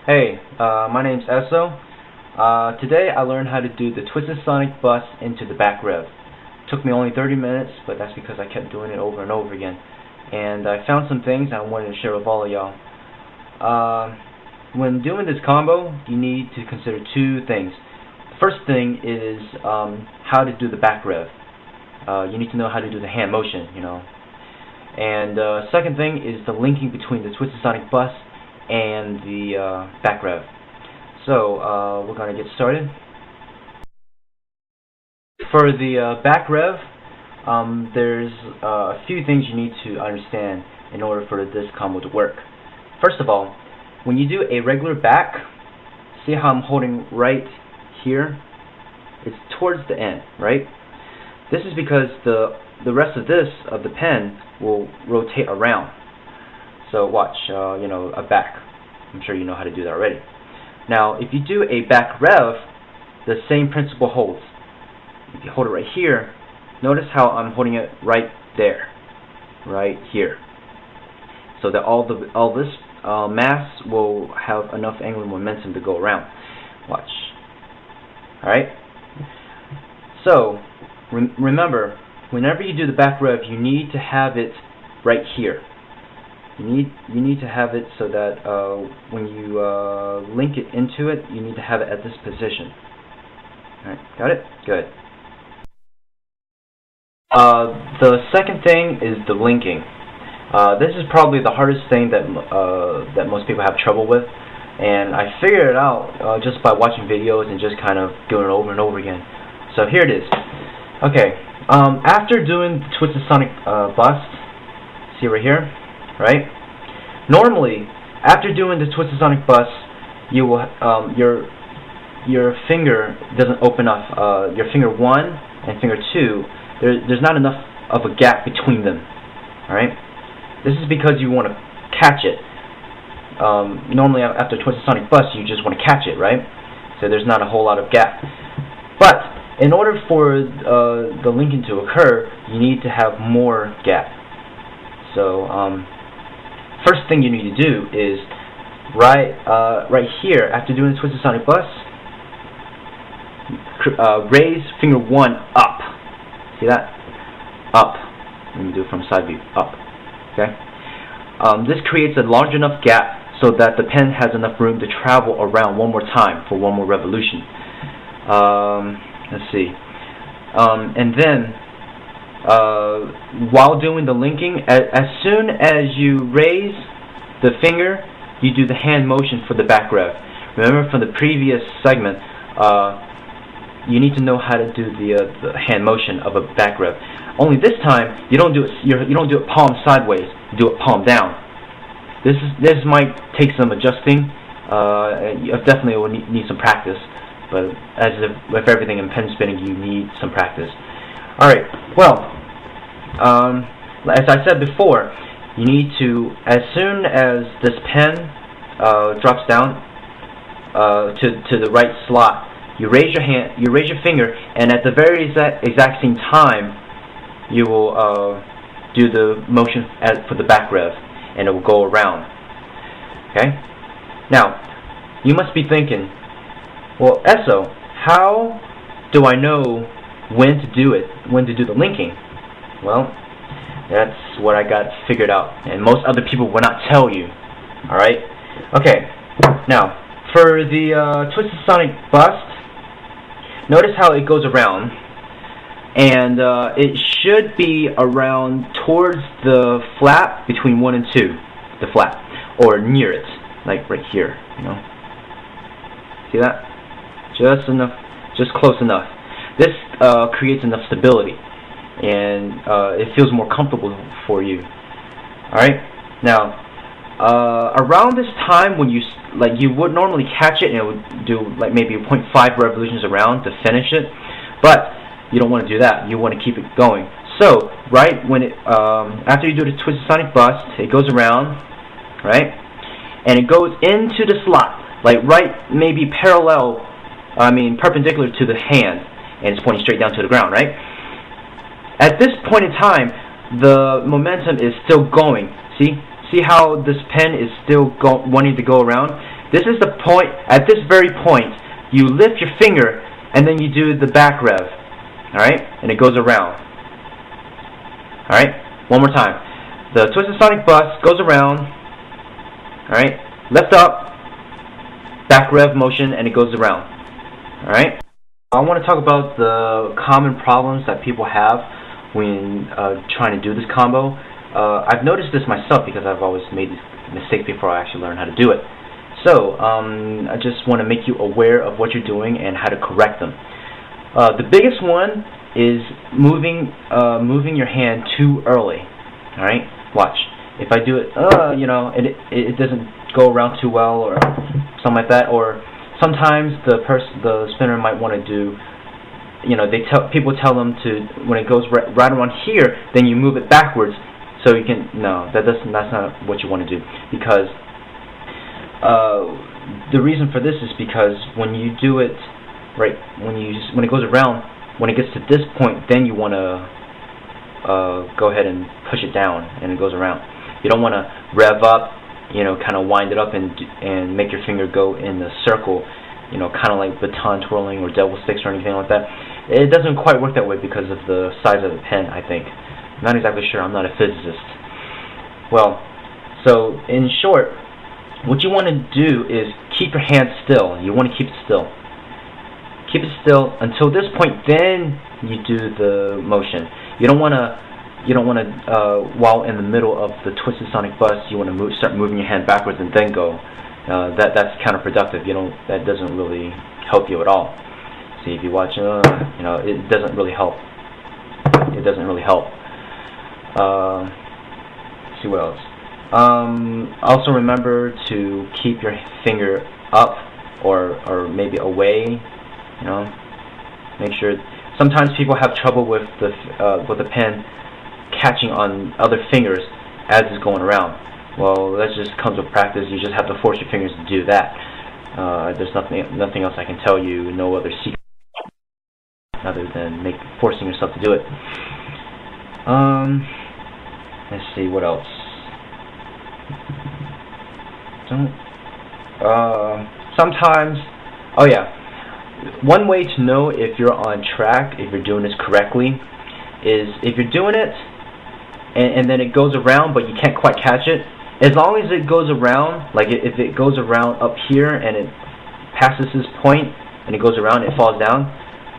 Hey, my name's Esso. Today I learned how to do the twisted Sonic Bust into the back rev. Took me only 30 minutes, but that's because I kept doing it over and over again. And I found some things I wanted to share with all of y'all. When doing this combo, you need to consider two things. The first thing is how to do the back rev. You need to know how to do the hand motion, And second thing is the linking between the twisted Sonic Bust and the back rev. So we're going to get started. For the back rev, there's a few things you need to understand in order for this combo to work. First of all, when you do a regular back, see how I'm holding right here? It's towards the end, right? This is because the rest of the pen will rotate around. So watch, a back. I'm sure you know how to do that already. Now, if you do a back rev, the same principle holds. If you hold it right here, notice how I'm holding it right there, right here, so that all this mass will have enough angular momentum to go around. Watch. All right. So remember, whenever you do the back rev, you need to have it right here. You need to have it so that when you link it into it, you need to have it at this position. Alright, got it? Good. The second thing is the linking. This is probably the hardest thing that most people have trouble with, and I figured it out just by watching videos and just kind of doing it over and over again. So here it is. Okay, after doing the twisted Sonic Bust, see right here? Right? Normally, after doing the twisted Sonic Bust, you will your finger doesn't open up. Your finger 1 and finger 2, there's not enough of a gap between them. All right. This is because you want to catch it. Normally, after twisted Sonic Bust, you just want to catch it, right? So there's not a whole lot of gap. But in order for the linking to occur, you need to have more gap. So first thing you need to do is right here, after doing the twisted Sonic Bust, raise finger 1 up. See that? Up. Let me do it from side view. Up. Okay. This creates a large enough gap so that the pen has enough room to travel around one more time for one more revolution. Let's see. And then, while doing the linking, as soon as you raise the finger, you do the hand motion for the back rev. Remember from the previous segment, you need to know how to do the hand motion of a back rev. Only this time, you don't do it palm sideways. You do it palm down. This might take some adjusting. You definitely will need some practice. But as with everything in pen spinning, you need some practice. Alright, well, as I said before, you need to, as soon as this pen drops down to the right slot, you raise your finger, and at the very exact same time, you will do the motion for the back rev, and it will go around. Okay? Now, you must be thinking, well, Esso, how do I know when to do it, when to do the linking? Well, that's what I got figured out, and most other people will not tell you. Alright? Okay, now, for the twisted Sonic Bust, notice how it goes around, and it should be around towards the flap between 1 and 2, the flap, or near it, like right here, See that? Just enough, just close enough. This creates enough stability, and it feels more comfortable for you. All right. Now, around this time, when you would normally catch it, and it would do like maybe 0.5 revolutions around to finish it, but you don't want to do that. You want to keep it going. So, right when it after you do the twisted Sonic Bust, it goes around, right, and it goes into the slot, like right maybe perpendicular to the hand, and it's pointing straight down to the ground, right? At this point in time, the momentum is still going. See how this pen is still wanting to go around? This is the point. At this very point, you lift your finger and then you do the back rev. Alright? And it goes around. Alright? One more time. The Twisted Sonic Bust goes around. Alright? Lift up, back rev motion, and it goes around. Alright? I want to talk about the common problems that people have when trying to do this combo. I've noticed this myself because I've always made these mistakes before I actually learn how to do it. So, I just want to make you aware of what you're doing and how to correct them. The biggest one is moving your hand too early. Alright? Watch. If I do it, it doesn't go around too well or something like that, or sometimes the spinner might want to do, people tell them to, when it goes right around here, then you move it backwards, so you can, no, that's not what you want to do, because the reason for this is because when you do it, right, when it goes around, when it gets to this point, then you want to go ahead and push it down, and it goes around. You don't want to rev up, kind of wind it up and make your finger go in the circle, kind of like baton twirling or devil sticks or anything like that. It doesn't quite work that way because of the size of the pen, I think. I'm not exactly sure. I'm not a physicist. Well, so in short, what you want to do is keep your hand still. You want to keep it still. Keep it still until this point. Then you do the motion. You don't want to. While in the middle of the Twisted Sonic Bust, you want to start moving your hand backwards and then go. That's counterproductive. That doesn't really help you at all. See, if you watch, it doesn't really help. It doesn't really help. Let's see what else. Also remember to keep your finger up or maybe away. Make sure. Sometimes people have trouble with the pen catching on other fingers as it's going around. Well, that just comes with practice. You just have to force your fingers to do that. There's nothing else I can tell you. No other secret other than forcing yourself to do it. Let's see what else. Sometimes, oh yeah, one way to know if you're on track, if you're doing this correctly, is if you're doing it and then it goes around but you can't quite catch it. As long as it goes around, like if it goes around up here and it passes this point and it goes around, it falls down,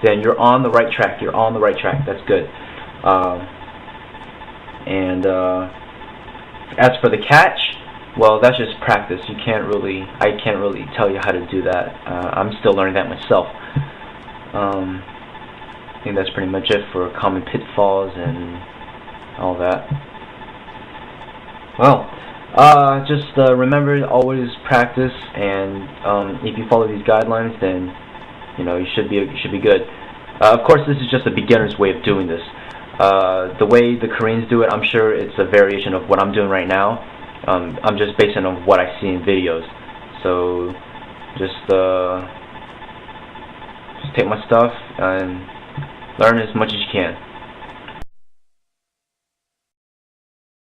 then you're on the right track. You're on the right track. That's good. As for the catch, well, that's just practice. I can't really tell you how to do that. I'm still learning that myself. I think that's pretty much it for common pitfalls and all that. Well, just remember to always practice, and if you follow these guidelines, then you should be good. Of course, this is just a beginner's way of doing this. The way the Koreans do it, I'm sure it's a variation of what I'm doing right now. I'm just basing on what I see in videos. So just take my stuff and learn as much as you can.